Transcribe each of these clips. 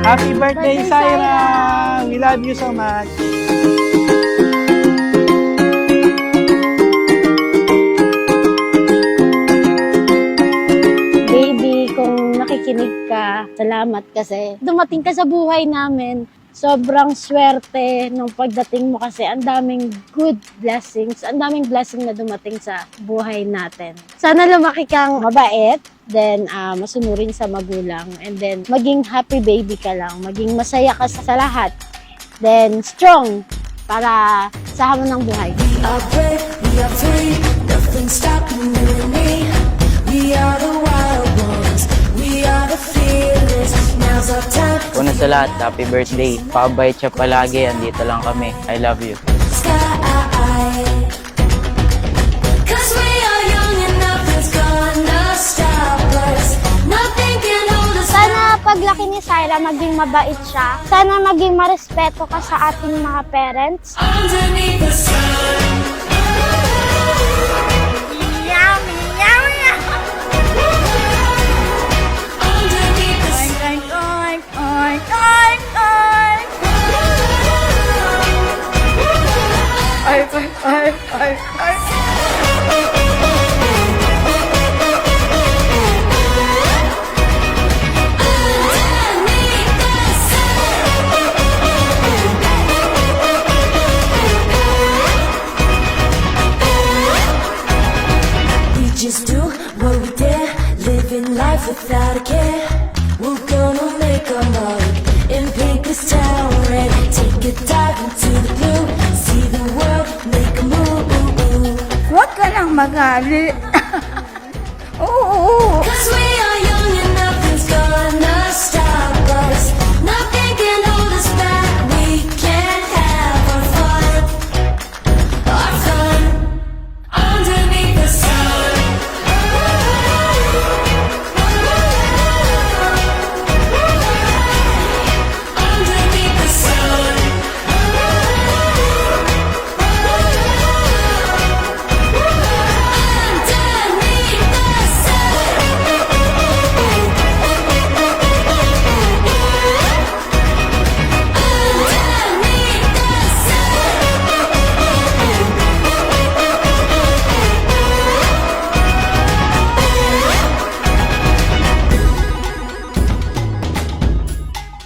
Happy birthday, Syra! We love you so much. Baby, kung nakikinig ka, salamat kasi dumating ka sa buhay namin. Sobrang swerte nung pagdating mo kasi ang daming good blessings, ang daming blessing na dumating sa buhay natin. Sana lumaki kang mabait, then masunurin sa magulang, and then maging happy baby ka lang, maging masaya ka sa lahat, then strong para sa hamon ng buhay. We are brave, we are free, nothing stopping you and me. We are the wild ones, we are the fearless. Now's our time. Una sa lahat, happy birthday. Pabait siya palagi, andito lang kami. I love you. Sky. 'Cause we are young and nothing's gonna stop us. Nothing can hold us. Sana paglaki ni Syra, maging mabait siya. Sana maging marespeto ka sa ating mga parents. Underneath the sun. Underneath the sun. Underneath the sun. We just do what we dare, living life without a care. We're gonna make a mark and paint this town red. Take a dive into the blue, see the world, make a move. Huwag ka nang magali. Oo. 'Cause we are young and nothing's gonna stop us. Nothing can hold us back. We can have our fun. Our fun underneath the sun. Underneath the sun. Underneath the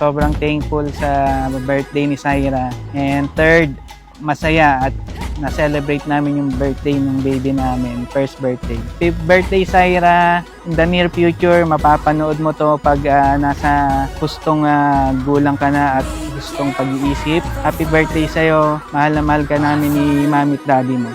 Sobrang thankful sa birthday ni Syra. And third, masaya at na-celebrate namin yung birthday ng baby namin, first birthday. Happy birthday, Syra! In the near future, mapapanood mo to pag nasa hustong gulang ka na at hustong pag-iisip. Happy birthday sa'yo! Mahal na mahal ka namin ni Mami at Daddy mo.